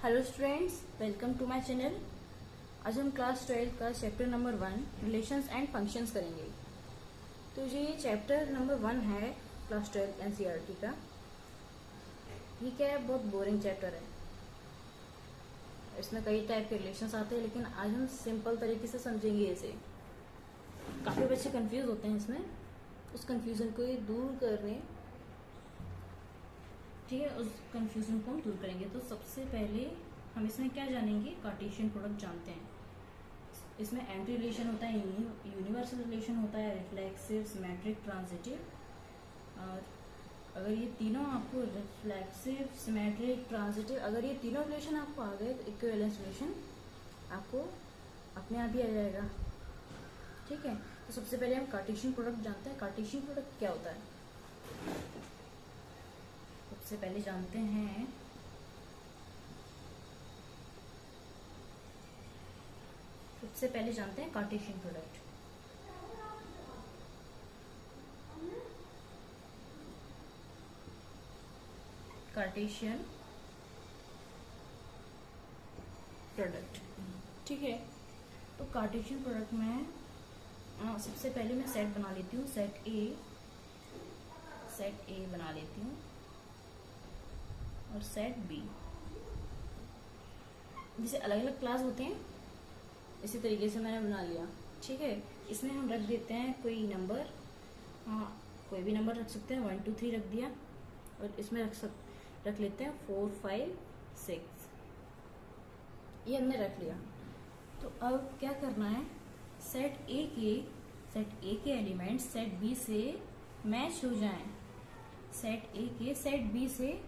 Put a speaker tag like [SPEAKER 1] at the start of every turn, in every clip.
[SPEAKER 1] Hello students, welcome to my channel. आज हम class 12 का chapter number 1 relations and functions करेंगे। तो ये चैप्टर नंबर 1 है क्लास 12 एनसीईआरटी का। ये क्या है, बहुत बोरिंग चैप्टर है। इसमें कई टाइप के रिलेशंस आते हैं, लेकिन आज हम सिंपल तरीके से समझेंगे इसे। काफ़ी बच्चे कंफ्यूज होते हैं इसमें, उस कंफ्यूजन को दूर करने, ठीक है, उस कंफ्यूजन को हम दूर करेंगे। तो सबसे पहले हम इसमें क्या जानेंगे, कार्टेशियन प्रोडक्ट जानते हैं। इसमें एंटी रिलेशन होता है, यूनिवर्सल रिलेशन होता है, रिफ्लेक्सिव, सिमेट्रिक, ट्रांजिटिव। और अगर ये तीनों आपको रिफ्लेक्सिव, सिमेट्रिक, ट्रांजिटिव, अगर ये तीनों रिलेशन आपको आ गए तो इक्विवेलेंस रिलेशन आपको अपने आप ही आ जाएगा। ठीक है, तो सबसे पहले हम कार्टेशियन प्रोडक्ट जानते हैं। कार्टेशियन प्रोडक्ट क्या होता है, सबसे पहले जानते हैं। सबसे पहले जानते हैं कार्टेशियन प्रोडक्ट। कार्टेशियन प्रोडक्ट, ठीक है। तो कार्टेशियन प्रोडक्ट में सबसे पहले मैं सेट बना लेती हूँ, सेट ए बना लेती हूँ और सेट बी। जैसे अलग अलग क्लास होते हैं, इसी तरीके से मैंने बना लिया। ठीक है, इसमें हम रख देते हैं कोई नंबर, कोई भी नंबर रख सकते हैं। 1 2 3 रख दिया, और इसमें रख लेते हैं 4 5 6, ये हमने रख लिया। तो अब क्या करना है, सेट ए के एलिमेंट्स सेट बी से मैच हो जाएं। सेट ए के सेट बी से,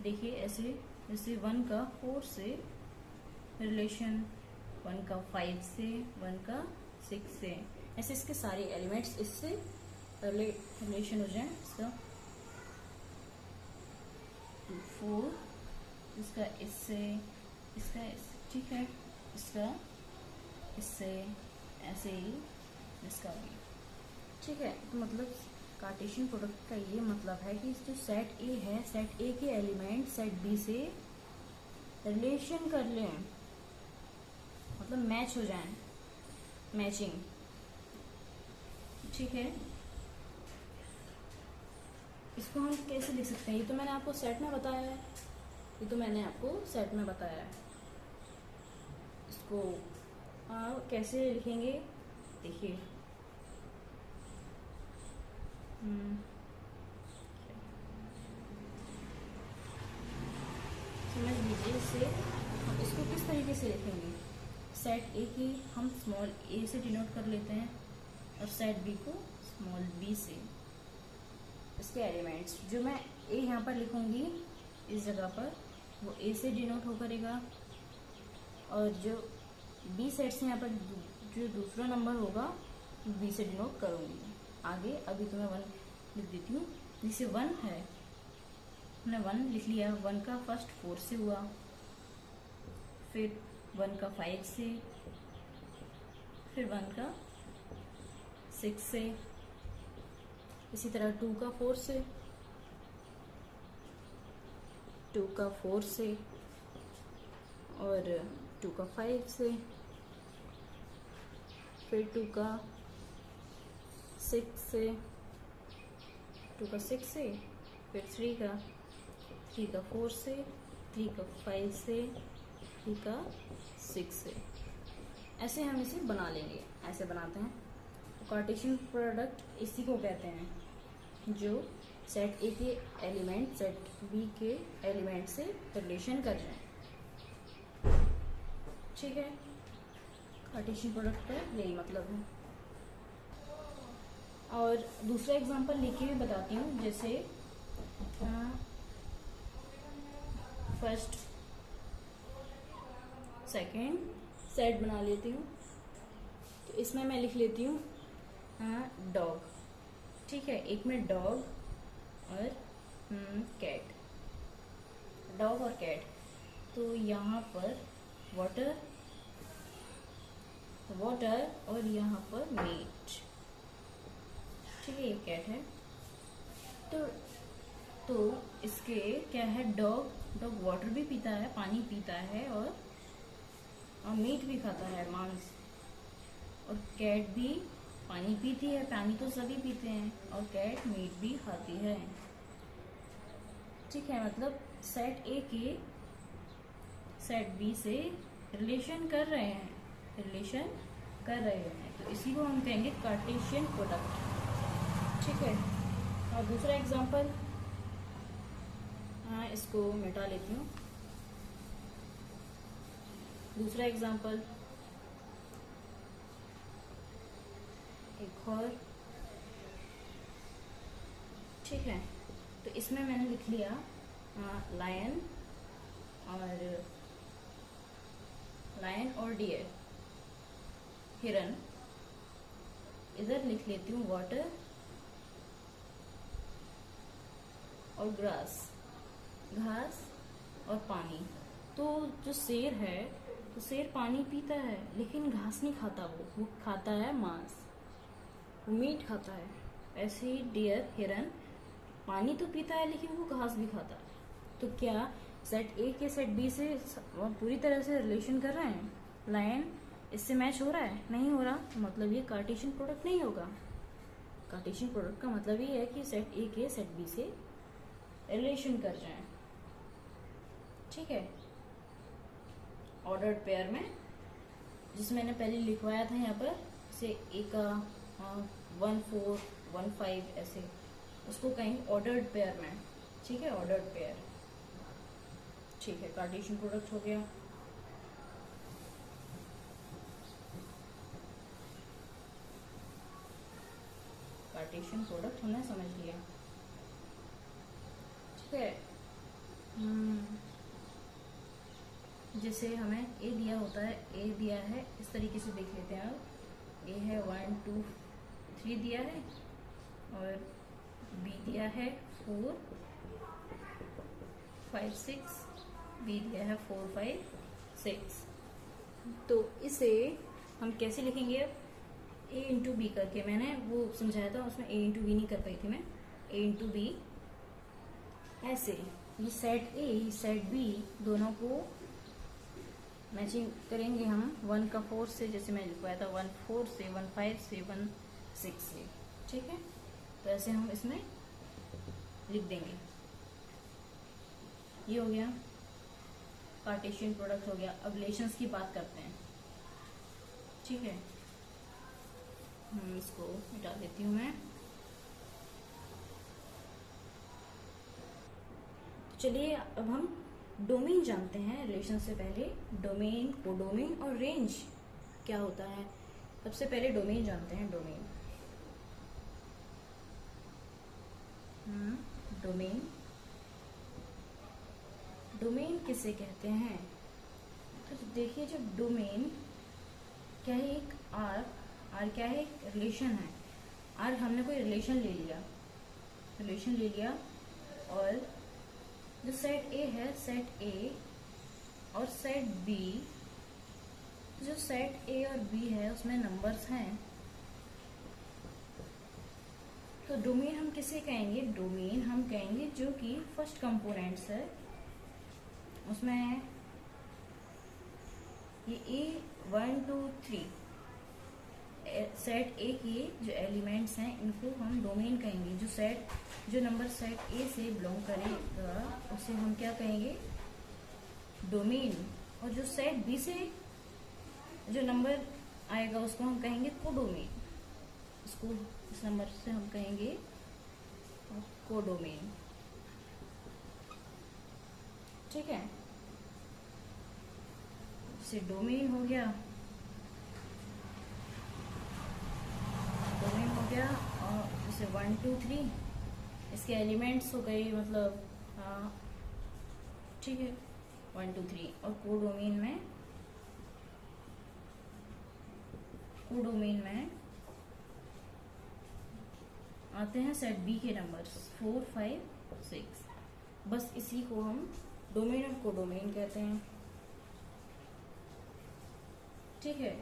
[SPEAKER 1] देखिए ऐसे, जैसे 1 का 4 से रिलेशन, 1 का 5 से, 1 का 6 से, ऐसे इसके सारे एलिमेंट्स इससे रिलेशन हो जाए। इसका 4, इसका इससे, इसका इससे, ठीक है, इसका इससे, ऐसे ही इसका भी। ठीक है, तो मतलब कार्टेशियन प्रोडक्ट का ये मतलब है कि जो सेट ए है, सेट ए के एलिमेंट सेट बी से रिलेशन कर लें, मतलब मैच हो जाएं, मैचिंग। ठीक है, इसको हम कैसे लिख सकते हैं, ये तो मैंने आपको सेट में बताया है, इसको कैसे लिखेंगे, देखिए। समझ लीजिए इसे, हम इसको किस तरीके से लिखेंगे। सेट ए की हम स्मॉल ए से डिनोट कर लेते हैं, और सेट बी को स्मॉल बी से। इसके एलिमेंट्स जो मैं ए यहाँ पर लिखूंगी इस जगह पर, वो ए से डिनोट हो करेगा, और जो बी सेट से यहाँ पर जो दूसरा नंबर होगा बी से डिनोट करूंगी आगे। अभी तो मैं 1 लिख देती हूँ। जैसे 1 है, मैंने 1 लिख लिया, 1 का फर्स्ट 4 से हुआ, फिर 1 का 5 से, फिर 1 का 6 से, इसी तरह 2 का 4 से, 2 का 4 से, और 2 का 5 से, फिर 2 का 6 से, 2 का 6 से, फिर 3 का 4 से, 3 का 5 से, 3 का 6 से। ऐसे हम इसे बना लेंगे, ऐसे बनाते हैं। तो कार्टेशियन प्रोडक्ट इसी को कहते हैं, जो सेट ए के एलिमेंट सेट बी के एलिमेंट से रिलेशन कर रहे हैं। ठीक है, कार्टेशियन प्रोडक्ट का यही मतलब है। और दूसरा एग्जांपल लेके भी बताती हूँ। जैसे फर्स्ट सेकेंड सेट बना लेती हूँ, तो इसमें मैं लिख लेती हूँ डॉग। ठीक है, एक में डॉग और कैट, डॉग और कैट। तो यहाँ पर वाटर और यहाँ पर मीट। ठीक है, ये कैट है। तो तो इसके क्या है, डॉग वाटर भी पीता है, पानी पीता है, और मीट भी खाता है, मांस। और कैट भी पानी पीती है, पानी तो सभी पीते हैं, और कैट मीट भी खाती है। ठीक है, मतलब सेट ए के सेट बी से रिलेशन कर रहे हैं, तो इसी को हम कहेंगे कार्टेशियन प्रोडक्ट। ठीक है, और दूसरा एग्जांपल, हाँ इसको मिटा लेती हूँ। दूसरा एग्जांपल एक और, ठीक है, तो इसमें मैंने लिख लिया लायन और डियर, हिरन। इधर लिख लेती हूँ वाटर और घास और पानी। तो जो शेर है, तो शेर पानी पीता है लेकिन घास नहीं खाता, वो खाता है मांस, वो मीट खाता है। ऐसे ही डियर, हिरन पानी तो पीता है लेकिन वो घास भी खाता है। तो क्या सेट ए के सेट बी से पूरी तरह से रिलेशन कर रहे हैं? लायन इससे मैच हो रहा है? नहीं हो रहा, मतलब ये कार्टेशियन प्रोडक्ट नहीं होगा। कार्टेशियन प्रोडक्ट का मतलब ये है कि सेट ए के सेट बी से रिलेशन कर रहे हैं। ठीक है, ऑर्डर्ड पेयर में, जिसमें मैंने पहले लिखवाया था यहाँ पर, से ए का 1 4 1 5 ऐसे, उसको कहेंगे ऑर्डर्ड पेयर में। ठीक है, ऑर्डर्ड पेयर। ठीक है, कार्टेशियन प्रोडक्ट हो गया। कार्टेशियन प्रोडक्ट हमने समझ लिया। ठीक है, जैसे हमें ए दिया होता है, ए दिया है, इस तरीके से देख लेते हैं। अब ए है 1 2 3 दिया है, और बी दिया है 4 5 6, बी दिया है 4 5 6। तो इसे हम कैसे लिखेंगे? अब ए इंटू बी करके, मैंने वो समझाया था, उसमें ए इंटू बी नहीं कर पाई थी मैं। ए इंटू बी ऐसे, ये सेट ए सेट बी दोनों को मैचिंग करेंगे हम 1 का 4 से, जैसे मैं लिखवाया था 1 4 से, 1 5 से, 1 6 से। ठीक है, तो ऐसे हम इसमें लिख देंगे। ये हो गया कार्टेशियन प्रोडक्ट, हो गया। अब रिलेशंस की बात करते हैं। ठीक है, इसको मिटा देती हूँ मैं। चलिए अब हम डोमेन जानते हैं। रिलेशन से पहले डोमेन, कोडोमेन और रेंज क्या होता है। सबसे पहले डोमेन जानते हैं। डोमेन किसे कहते हैं? तो देखिए, जो डोमेन क्या है, एक आर क्या है, एक रिलेशन है। आर हमने कोई रिलेशन ले लिया, और जो सेट ए है, सेट ए और सेट बी, जो सेट ए और बी है उसमें नंबर्स हैं। तो डोमेन हम किसे कहेंगे? डोमेन हम कहेंगे जो कि फर्स्ट कंपोनेंट्स है, उसमें ये ए 1 2 3 सेट ए के जो एलिमेंट्स हैं, इनको हम डोमेन कहेंगे। जो नंबर सेट ए से बिलोंग करेगा उसे हम क्या कहेंगे? डोमेन। और जो सेट बी से जो नंबर आएगा उसको हम कहेंगे कोडोमेन। इसको, इस नंबर से हम कहेंगे कोडोमेन। ठीक है, जैसे डोमेन हो गया, और जैसे 1 2 3 इसके एलिमेंट्स हो गए, मतलब ठीक है 1 2 3। और कोडोमेन में आते हैं सेट बी के नंबर्स 4 5 6। बस इसी को हम डोमेन और कोडोमेन कहते हैं। ठीक है,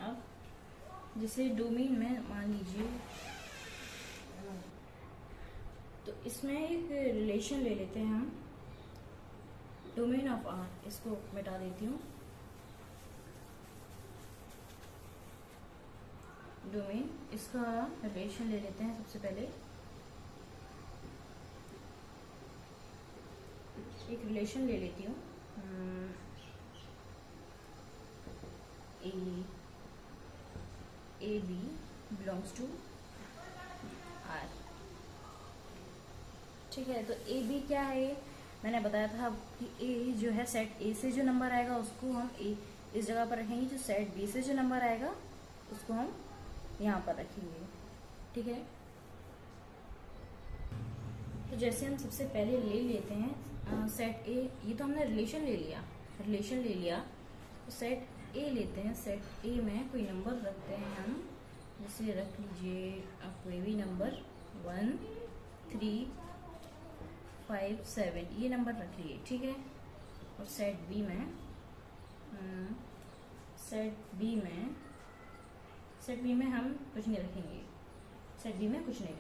[SPEAKER 1] अब जैसे डोमेन में मान लीजिए तो इसमें एक रिलेशन ले लेते हैं हम, डोमेन ऑफ आर, इसको मिटा देती हूँ। डोमेन, इसका रिलेशन ले लेते हैं सबसे पहले। एक रिलेशन ले लेती हूँ, A B belongs to R. ठीक है, तो ए बी क्या है, मैंने बताया था कि ए जो है सेट ए से जो नंबर आएगा उसको हम ए इस जगह पर रखेंगे, जो सेट बी से जो नंबर आएगा उसको हम यहाँ पर रखेंगे। ठीक है, तो जैसे हम सबसे पहले ले लेते हैं सेट ए, ये तो हमने रिलेशन ले लिया, तो सेट ए लेते हैं। सेट ए में कोई नंबर रखते हैं हम, जैसे रख लीजिए कोई भी नंबर 1 3 5 7, ये नंबर रख लिए। ठीक है, और सेट बी में हम कुछ नहीं रखेंगे, सेट बी में कुछ नहीं।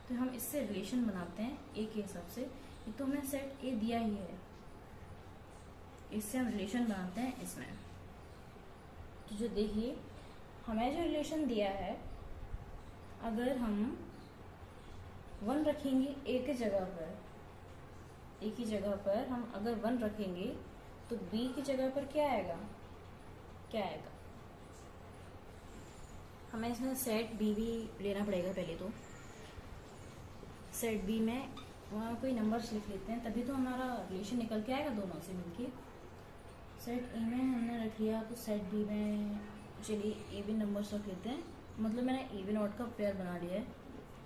[SPEAKER 1] तो हम इससे रिलेशन बनाते हैं ए के हिसाब से, ये तो हमें सेट ए दिया ही है, इससे हम रिलेशन बनाते हैं इसमें। तो जो देखिए हमें जो रिलेशन दिया है, अगर हम 1 रखेंगे ए की जगह पर हम अगर 1 रखेंगे तो बी की जगह पर क्या आएगा, हमें इसमें सेट बी भी लेना पड़ेगा पहले। तो सेट बी में वहाँ कोई नंबर्स लिख लेते हैं, तभी तो हमारा रिलेशन निकल के आएगा दोनों से मिलके। सेट ए में हमने रख लिया, तो सेट बी में चलिए ए बी नंबर्स रख लेते हैं। मतलब मैंने ए बी नॉट का पेयर बना लिया है,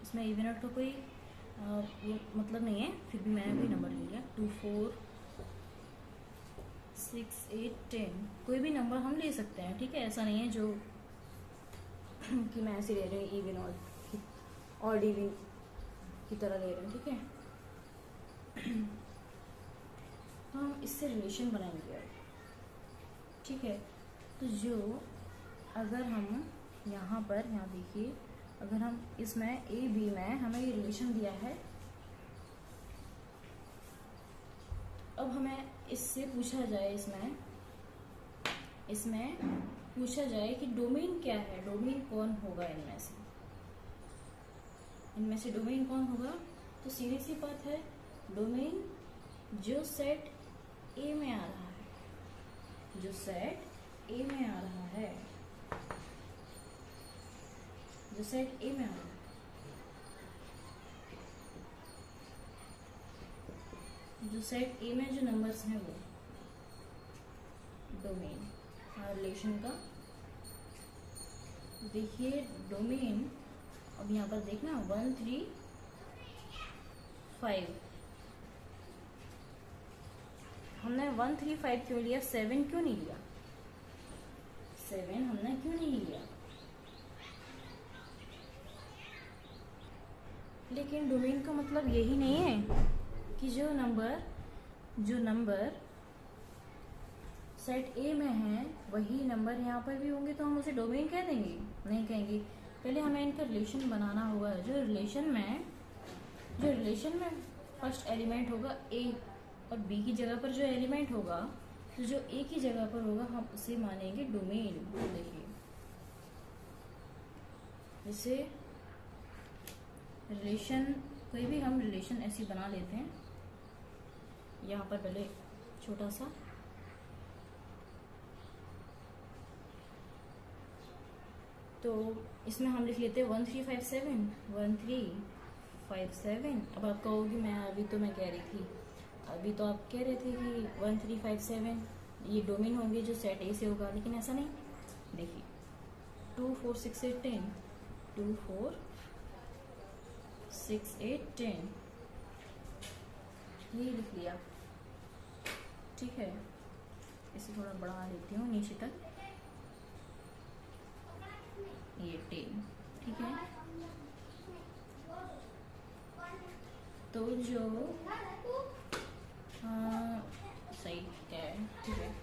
[SPEAKER 1] इसमें ए बी नॉट का कोई ये मतलब नहीं है, फिर भी मैंने कोई नंबर ले लिया। 2 4 6 8 10, कोई भी नंबर हम ले सकते हैं। ठीक है, ऐसा नहीं है जो कि मैं ऐसे ले रही हूँ इवन और इवन की तरह ले रहे हैं। ठीक है, तो हम इससे रिलेशन बनाएंगे। ठीक है, तो जो अगर हम यहाँ देखिए, अगर हम इसमें ए बी में हमें ये रिलेशन दिया है, अब हमें इससे पूछा जाए, इसमें पूछा जाए कि डोमेन क्या है, डोमेन कौन होगा इनमें से डोमेन कौन होगा। तो सीधी सी बात है, डोमेन जो सेट ए में आ रहा है, जो सेट ए में आ रहा है, जो सेट ए में जो नंबर्स हैं वो डोमेन रिलेशन का। देखिए डोमेन, अब यहाँ पर देखना 1 3 5, हमने 1 3 5 क्यों लिया, 7 क्यों नहीं लिया, 7 हमने क्यों नहीं लिया। लेकिन डोमेन का मतलब यही नहीं है कि जो नंबर सेट ए में है वही नंबर यहाँ पर भी होंगे तो हम उसे डोमेन कह देंगे, नहीं कहेंगे। पहले हमें इनका रिलेशन बनाना होगा। जो रिलेशन में फर्स्ट एलिमेंट होगा ए, और बी की जगह पर जो एलिमेंट होगा, तो जो ए की जगह पर होगा हम उसे मानेंगे डोमेन। देखिए जैसे रिलेशन, कोई भी हम रिलेशन ऐसे बना लेते हैं। यहाँ पर पहले छोटा सा, तो इसमें हम लिख लेते हैं 1 3 5 7, 1 3 5 7। अब आप कहोगे अभी तो मैं कह रही थी, अभी तो आप कह रहे थे कि 1 3 5 7 ये डोमेन होंगे जो सेट ए से होगा, लेकिन ऐसा नहीं। देखिए 2 4 6 8 10, 2 4 6 8 10, ये लिख लिया। ठीक है, इसे थोड़ा बढ़ा देती हूँ नीचे तक, ये 10। ठीक है, तो जो सही क्या है। ठीक है,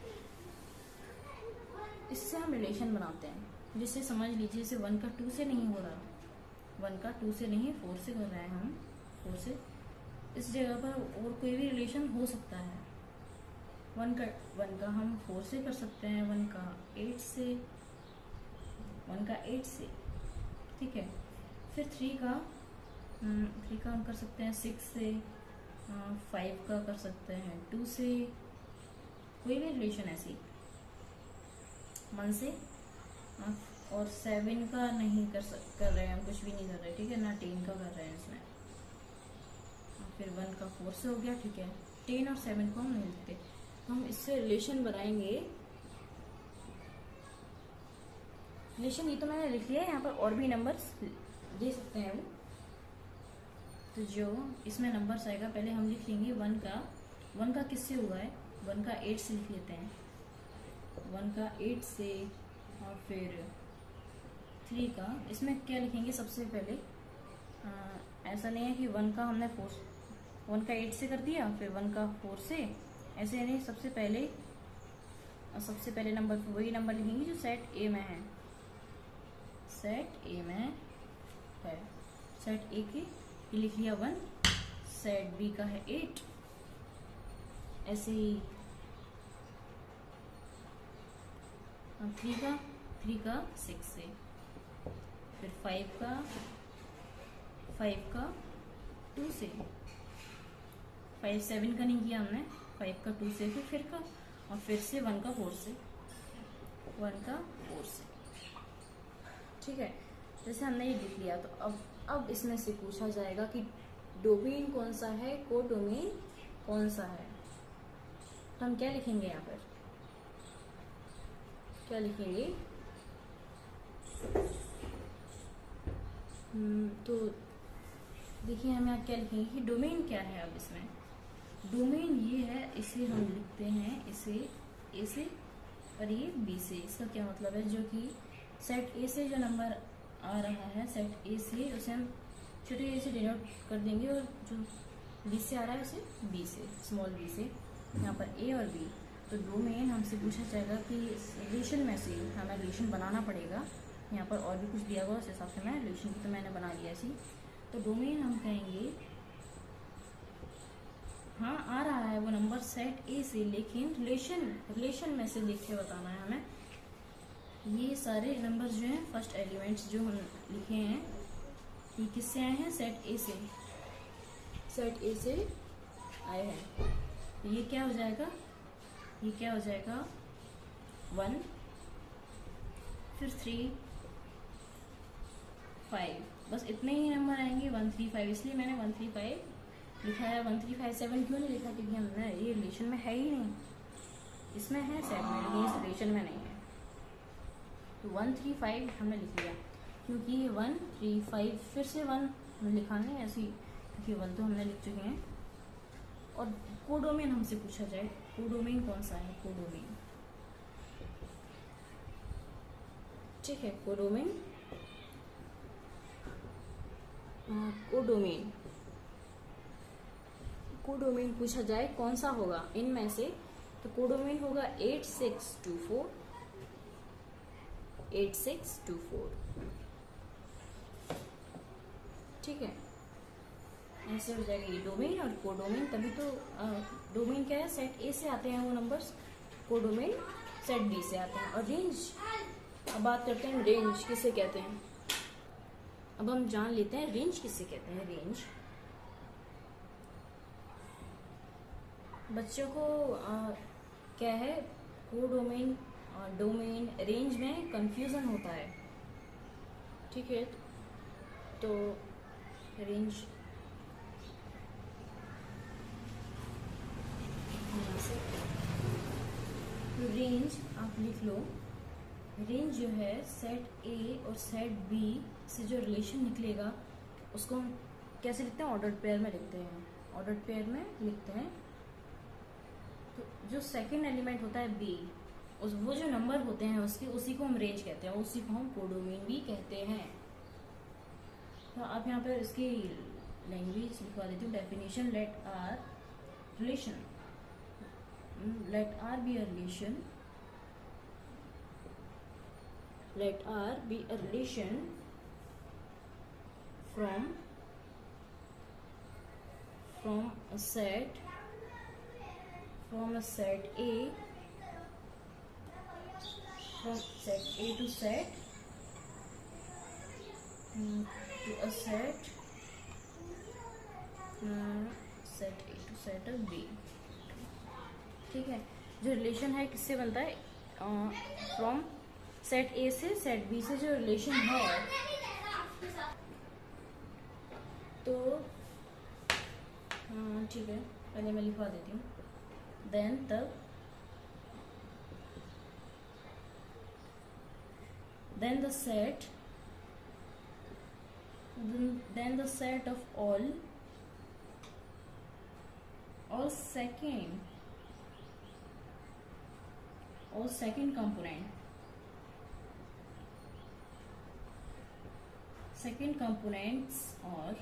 [SPEAKER 1] इससे हम रिलेशन बनाते हैं, जिससे समझ लीजिए जैसे 1 का 2 से नहीं हो रहा, 1 का 2 से नहीं 4 से कर रहे हैं हम, 4 से इस जगह पर और कोई भी रिलेशन हो सकता है। वन का हम 4 से कर सकते हैं, वन का 8 से, ठीक है। फिर 3 का हम कर सकते हैं 6 से, 5 का कर सकते हैं 2 से, कोई भी रिलेशन ऐसी 1 से। और 7 का नहीं कर रहे हैं हम, कुछ भी नहीं कर रहे, ठीक है ना, 10 का कर रहे हैं इसमें। फिर 1 का 4 से हो गया, ठीक है। 10 और 7 को हम नहीं लिखते, तो हम इससे रिलेशन बनाएंगे। रिलेशन ये तो मैंने लिख लिया है, यहाँ पर और भी नंबर्स दे सकते हैं वो। तो जो इसमें नंबर्स आएगा, पहले हम लिख लेंगे 1 का किससे हुआ है, 1 का 8 से लिख लेते हैं, 1 का 8 से। और फिर 3 का, इसमें क्या लिखेंगे सबसे पहले, ऐसा नहीं है कि 1 का हमने 1 का 8 से कर दिया, फिर 1 का 4 से, ऐसे नहीं। सबसे पहले नंबर वही नंबर लिखेंगे जो सेट ए में है, सेट ए में है। सेट ए के ये लिख लिया 1, सेट बी का है 8, ऐसे ही 3 का 6 से, फिर 5 का 2 से, 5 7 का नहीं किया हमने, 5 का 2 से, फिर का, और फिर से 1 का 4 से, ठीक है। जैसे हमने ये लिख लिया, तो अब इसमें से पूछा जाएगा कि डोमेन कौन सा है, कोडोमेन कौन सा है। तो हम क्या लिखेंगे यहाँ पर, क्या लिखेंगे, तो देखिए हम यहाँ क्या लिखेंगे कि डोमेन क्या है। अब इसमें डोमेन ये है, इसे हम लिखते हैं, इसे ए से और ये बी से। इसका क्या मतलब है, जो कि सेट ए से जो नंबर आ रहा है, सेट ए से, उसे हम छोटे ए से डिनोट कर देंगे, और जो बी से आ रहा है उसे बी से, स्मॉल बी से, यहाँ पर ए और बी। तो डोमेन हमसे पूछा जाएगा कि रिलेशन में से हमें रिलेशन बनाना पड़ेगा। यहाँ पर और भी कुछ दिया हुआ, उस हिसाब से मैं रिलेशन की तो मैंने बना लिया ऐसी। तो डोमेन हम कहेंगे, हाँ आ रहा है वो नंबर सेट ए से, लेकिन रिलेशन में से लिख के बताना है हमें। ये सारे नंबर जो हैं, फर्स्ट एलिमेंट्स जो हम लिखे हैं, ये किससे आए हैं, सेट ए से आए हैं। ये क्या हो जाएगा, 1, फिर 3, 5, बस इतने ही नंबर आएंगे, 1 3 5। इसलिए मैंने 1 3 5 लिखा है। 1 3 5 7 क्यों नहीं लिखा, क्योंकि हमने ये रिलेशन में है ही नहीं, इसमें है सेट में, लेकिन इस रिलेशन में नहीं है। तो 1 3 5 हमने लिख लिया, क्योंकि 1 3 5 फिर से 1 हमें लिखा नहीं ऐसी, क्योंकि 1 तो हमने लिख चुके हैं। और कोडोमेन हमसे पूछा जाए, कोडोमेन कौन सा है, कोडोमेन, ठीक है। कोडोमेन पूछा जाए कौन सा होगा इनमें से, तो कोडोमेन होगा 8624, 8624, ठीक है। ऐसे हो जाएगा ये डोमेन और कोडोमेन। तभी तो डोमेन क्या है, सेट ए से आते हैं वो नंबर्स, कोडोमेन सेट बी से आते हैं। और रेंज, अब बात करते हैं रेंज किसे कहते हैं। अब हम जान लेते हैं रेंज किसे कहते हैं। रेंज बच्चों को क्या है, कोडोमेन डोमेन रेंज में कंफ्यूजन होता है, ठीक है। तो रेंज आप लिख लो, रेंज जो है सेट ए और सेट बी से जो रिलेशन निकलेगा उसको हम कैसे लिखते हैं, ऑर्डर्ड पेयर में लिखते हैं, ऑर्डर्ड पेयर में लिखते हैं। तो जो सेकंड एलिमेंट होता है बी, वो जो नंबर होते हैं उसके, उसी को हम रेंज कहते हैं, उसी को हम कोडोमेन भी कहते हैं। तो आप यहाँ पर इसकी लैंग्वेज लिखवा देती हूँ, definition, let R be a relation, let R be a relation from a set A, from set A to set to a set set A to set of B। ठीक है, जो रिलेशन है किससे बनता है? फ्रॉम सेट ए से set B से जो रिलेशन है, तो ठीक है, पहले मैं लिखवा देती हूँ। then the set of all second components or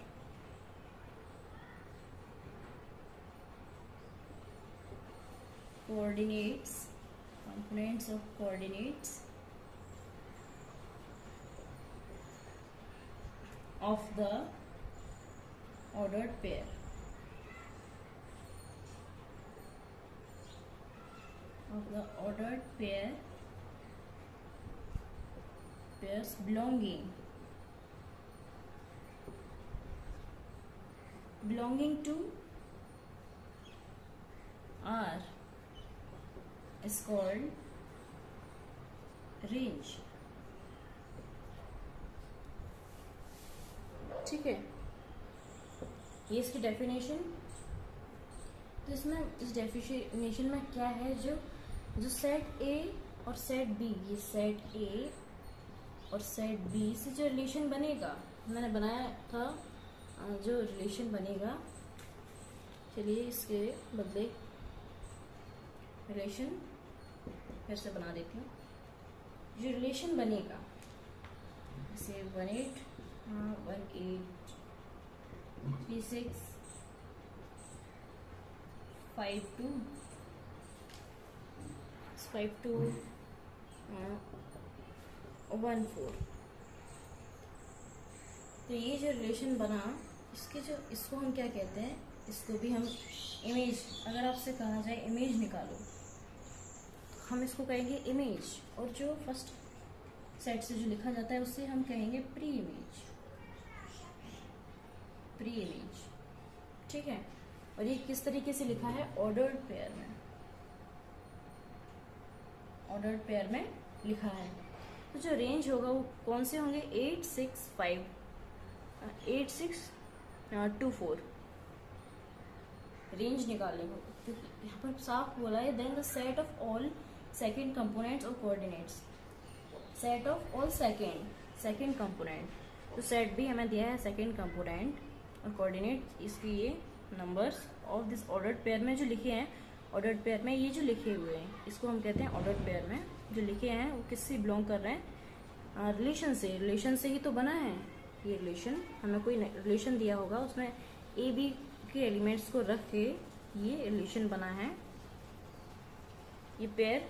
[SPEAKER 1] components of coordinates of the ordered pair pairs belonging to R is called range। ठीक है, ये इसकी डेफिनेशन। तो इसमें इस डेफिनेशन में क्या है, जो सेट ए और सेट बी, ये सेट ए और सेट बी से जो रिलेशन बनेगा, मैंने बनाया था जो रिलेशन बनेगा, चलिए इसके बदले रिलेशन फिर से बना देती हूँ। जो रिलेशन बनेगा जैसे 18365214। तो ये जो रिलेशन बना, इसको हम क्या कहते हैं? इसको भी हम इमेज, अगर आपसे कहा जाए इमेज निकालो, तो हम इसको कहेंगे इमेज। और जो फर्स्ट सेट से जो लिखा जाता है उससे हम कहेंगे प्री इमेज। ठीक है, और ये किस तरीके से लिखा है? ऑर्डर्ड पेयर में लिखा है। तो जो रेंज होगा वो कौन से होंगे? 8624 रेंज निकालने को, क्योंकि यहाँ पर साफ बोला है then the set of all second components और coordinates. Set of all second component, तो सेट भी हमें दिया है सेकंड कंपोनेंट और कोऑर्डिनेट, इसकी ये numbers of this ordered pair में जो लिखे हैं, ऑर्डर्ड पेयर में ये जो लिखे हुए हैं इसको हम कहते हैं ऑर्डर्ड पेयर में जो लिखे हैं वो किससे बिलोंग कर रहे हैं? रिलेशन से ही तो बना है ये रिलेशन। हमें कोई रिलेशन दिया होगा, उसमें ए बी के एलिमेंट्स को रख के ये रिलेशन बना है, ये पेयर।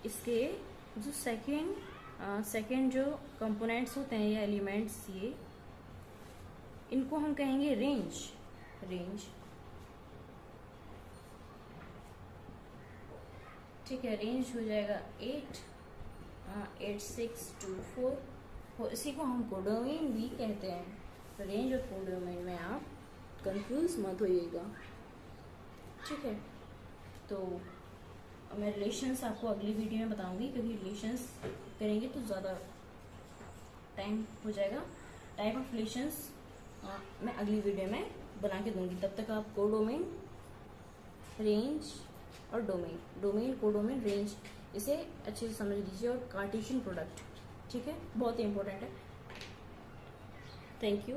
[SPEAKER 1] इसके जो सेकेंड जो कंपोनेंट्स होते हैं या एलिमेंट्स, ये इनको हम कहेंगे रेंज। ठीक है, रेंज हो जाएगा 8624। इसी को हम कोडोमेन भी कहते हैं। तो रेंज और कोडोमेन में आप कंफ्यूज मत होइएगा। ठीक है, तो मैं रिलेशंस आपको अगली वीडियो में बताऊंगी, क्योंकि रिलेशंस करेंगे तो ज़्यादा टाइम हो जाएगा। टाइप ऑफ रिलेशंस मैं अगली वीडियो में बना के दूंगी। तब तक आप कोडोमेन, रेंज और डोमेन, कोडोमेन, रेंज, इसे अच्छे से समझ लीजिए। और कार्टेशियन प्रोडक्ट, ठीक है, बहुत ही इंपॉर्टेंट है। Thank you.